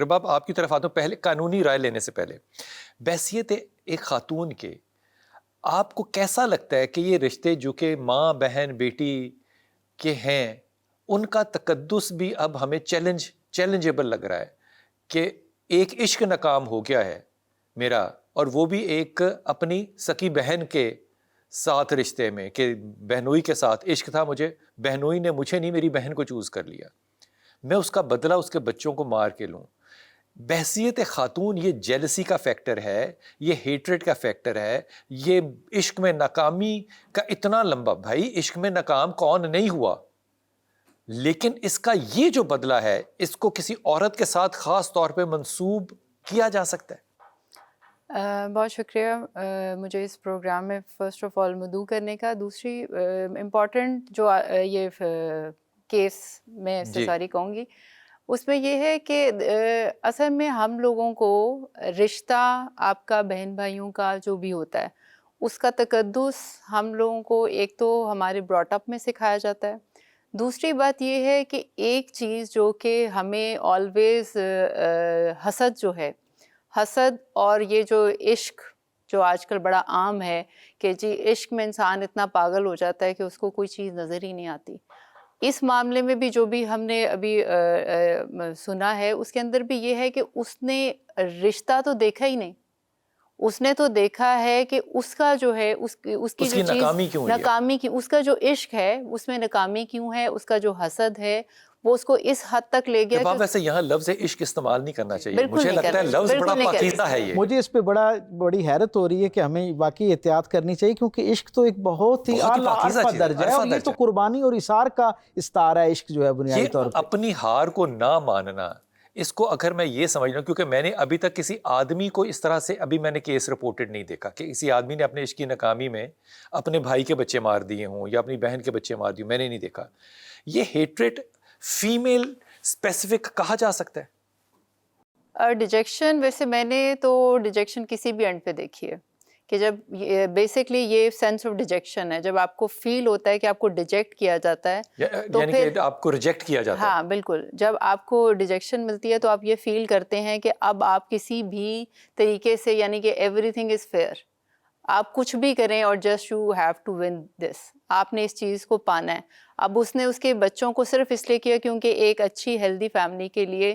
رباب آپ کی طرف آتا ہوں، پہلے قانونی رائے لینے سے پہلے بحیثیت ایک خاتون کے آپ کو کیسا لگتا ہے کہ یہ رشتے جو کہ ماں بہن بیٹی کے ہیں ان کا تقدس بھی اب ہمیں چیلنجیبل لگ رہا ہے کہ ایک عشق ناکام ہو گیا ہے میرا، اور وہ بھی ایک اپنی سکی بہن کے ساتھ رشتے میں، کہ بہنوئی کے ساتھ عشق تھا مجھے، بہنوئی نے مجھے نہیں میری بہن کو چوز کر لیا، میں اس کا بدلہ اس کے بچوں کو مار کے لوں۔ بحیثیت خاتون یہ جیلسی کا فیکٹر ہے، یہ ہیٹریٹ کا فیکٹر ہے، یہ عشق میں ناکامی کا اتنا لمبا، بھائی عشق میں ناکام کون نہیں ہوا، لیکن اس کا یہ جو بدلہ ہے اس کو کسی عورت کے ساتھ خاص طور پہ منسوب کیا جا سکتا ہے۔ بہت شکریہ مجھے اس پروگرام میں فرسٹ آف آل مدعو کرنے کا۔ دوسری امپورٹنٹ جو یہ کیس میں ساری کہوں گی اس میں یہ ہے کہ اصل میں ہم لوگوں کو رشتہ آپ کا بہن بھائیوں کا جو بھی ہوتا ہے اس کا تقدس ہم لوگوں کو ایک تو ہمارے براٹ اپ میں سکھایا جاتا ہے، دوسری بات یہ ہے کہ ایک چیز جو کہ ہمیں آلویز حسد جو ہے، حسد اور یہ جو عشق جو آج کل بڑا عام ہے کہ جی عشق میں انسان اتنا پاگل ہو جاتا ہے کہ اس کو کوئی چیز نظر ہی نہیں آتی، اس معاملے میں بھی جو بھی ہم نے ابھی سنا ہے اس کے اندر بھی یہ ہے کہ اس نے رشتہ تو دیکھا ہی نہیں، اس نے تو دیکھا ہے کہ اس کا جو ہے اس کی جو چیز ناکامی کی، اس کا جو عشق ہے اس میں ناکامی کیوں ہے، اس کا جو حسد ہے وہ اس کو اس حد تک لے گیا کہ ویسے یہاں لفظ عشق استعمال نہیں کرنا چاہیے، مجھے لگتا ہے لفظ بڑا پاکیزہ ہے یہ۔ مجھے اس پہ بڑی حیرت ہو رہی ہے کہ ہمیں واقعی احتیاط کرنی چاہیے، کیونکہ عشق تو ایک بہت ہی اعلیٰ عرفہ درجہ ہے، اور یہ تو قربانی اور اثار کا استعارہ ہے عشق جو ہے بنیادی طور پر۔ اپنی ہار کو نہ ماننا، اس کو اگر میں یہ سمجھ لوں، کیونکہ میں نے ابھی تک کسی آدمی کو اس طرح سے ابھی میں نے کیس رپورٹڈ نہیں دیکھا کہ کسی آدمی نے اپنے عشق کی ناکامی میں اپنے بھائی کے بچے مار دیے ہوں یا اپنی بہن کے بچے مار دیے، میں نے نہیں دیکھا۔ یہ ہیٹریٹ فیمیل اسپیسیفک کہا جا سکتا ہے؟ ڈیجیکشن، ویسے میں نے تو ڈیجیکشن کسی بھی اینڈ پہ دیکھی ہے کہ جب بیسکلی یہ سینس آف ڈیجیکشن ہے، جب آپ کو فیل ہوتا ہے کہ آپ کو ڈیجیکٹ کیا جاتا ہے تو یعنی کہ آپ کو ریجیکٹ کیا جاتا ہے۔ ہاں بالکل، جب آپ کو ڈیجیکشن ملتی ہے تو آپ یہ فیل کرتے ہیں کہ اب آپ کسی بھی طریقے سے، یعنی کہ ایوری تھنگ از فیئر، آپ کچھ بھی کریں اور just you have to win this, آپ نے اس چیز کو پانا ہے۔ اب اس نے اس کے بچوں کو صرف اس لیے کیا کیونکہ ایک اچھی ہیلدی فیملی کے لیے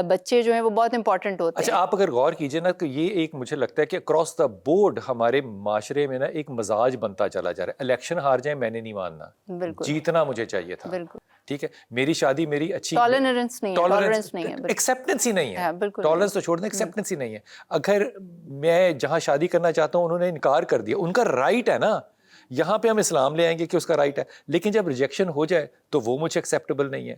بچے جو ہیں وہ بہت امپورٹنٹ ہوتے ہیں۔ اچھا، آپ اگر غور کیجئے نا تو یہ ایک مجھے لگتا ہے کہ اکراس دا بورڈ ہمارے معاشرے میں نا ایک مزاج بنتا چلا جا رہا ہے، الیکشن ہار جائیں میں نے نہیں ماننا، جیتنا مجھے چاہیے تھا، ٹھیک ہے، میری شادی میری اچھی، ٹالرنس نہیں ہے، ایکسیپٹنس ہی نہیں ہے، ٹالرنس تو چھوڑ دیں، ایکسیپٹنس ہی نہیں ہے۔ اگر میں جہاں شادی کرنا چاہتا ہوں انہوں نے انکار کر دیا، ان کا رائٹ ہے نا، یہاں پہ ہم اسلام لے آئیں گے کہ اس کا رائٹ ہے، لیکن جب ریجیکشن ہو جائے تو وہ مجھے ایکسیپٹیبل نہیں ہے۔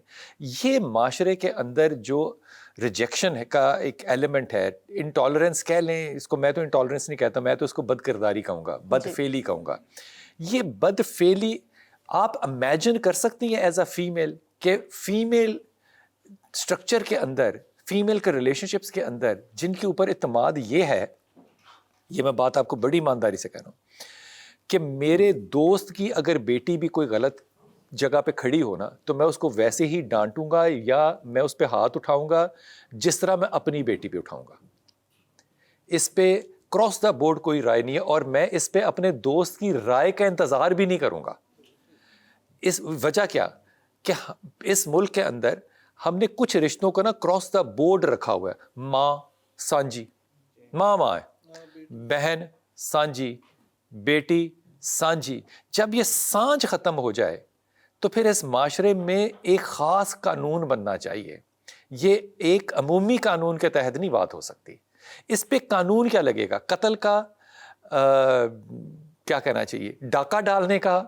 یہ معاشرے کے اندر جو ریجیکشن کا ایک ایلیمنٹ ہے، انٹالرنس کہہ لیں اس کو، میں تو انٹالرنس نہیں کہتا، میں تو اس کو بد کرداری کہوں گا، بد فعلی کہوں گا۔ یہ بد فعلی آپ امیجن کر سکتی ہیں ایز اے فیمیل کہ فیمیل اسٹرکچر کے اندر، فیمیل کے ریلیشن شپس کے اندر جن کے اوپر اعتماد یہ ہے، یہ میں بات آپ کو بڑی ایمانداری سے کہہ رہا ہوں کہ میرے دوست کی اگر بیٹی بھی کوئی غلط جگہ پہ کھڑی ہو نا تو میں اس کو ویسے ہی ڈانٹوں گا یا میں اس پہ ہاتھ اٹھاؤں گا جس طرح میں اپنی بیٹی پہ اٹھاؤں گا۔ اس پہ کراس دا بورڈ کوئی رائے نہیں ہے، اور میں اس پہ اپنے دوست کی رائے کا انتظار بھی نہیں کروں گا۔ اس وجہ کیا کہ اس ملک کے اندر ہم نے کچھ رشتوں کو نا کراس دا بورڈ رکھا ہوا ہے، ماں سانجی، ماں ہے، بہن سانجی، بیٹی سانجی۔ جب یہ سانج ختم ہو جائے تو پھر اس معاشرے میں ایک خاص قانون بننا چاہیے، یہ ایک عمومی قانون کے تحت نہیں بات ہو سکتی۔ اس پہ قانون کیا لگے گا؟ قتل کا کیا کہنا چاہیے، ڈاکہ ڈالنے کا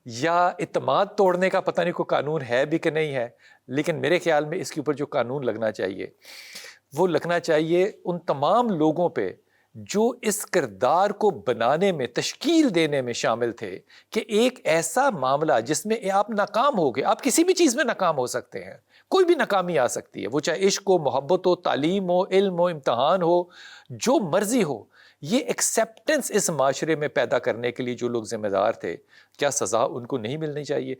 یا اعتماد توڑنے کا، پتہ نہیں کوئی قانون ہے بھی کہ نہیں ہے، لیکن میرے خیال میں اس کے اوپر جو قانون لگنا چاہیے وہ لگنا چاہیے ان تمام لوگوں پہ جو اس کردار کو بنانے میں، تشکیل دینے میں شامل تھے کہ ایک ایسا معاملہ جس میں آپ ناکام ہو گئے، آپ کسی بھی چیز میں ناکام ہو سکتے ہیں، کوئی بھی ناکامی آ سکتی ہے، وہ چاہے عشق ہو، محبت ہو، تعلیم ہو، علم ہو، امتحان ہو، جو مرضی ہو، یہ ایکسیپٹنس اس معاشرے میں پیدا کرنے کے لیے جو لوگ ذمہ دار تھے، کیا سزا ان کو نہیں ملنی چاہیے؟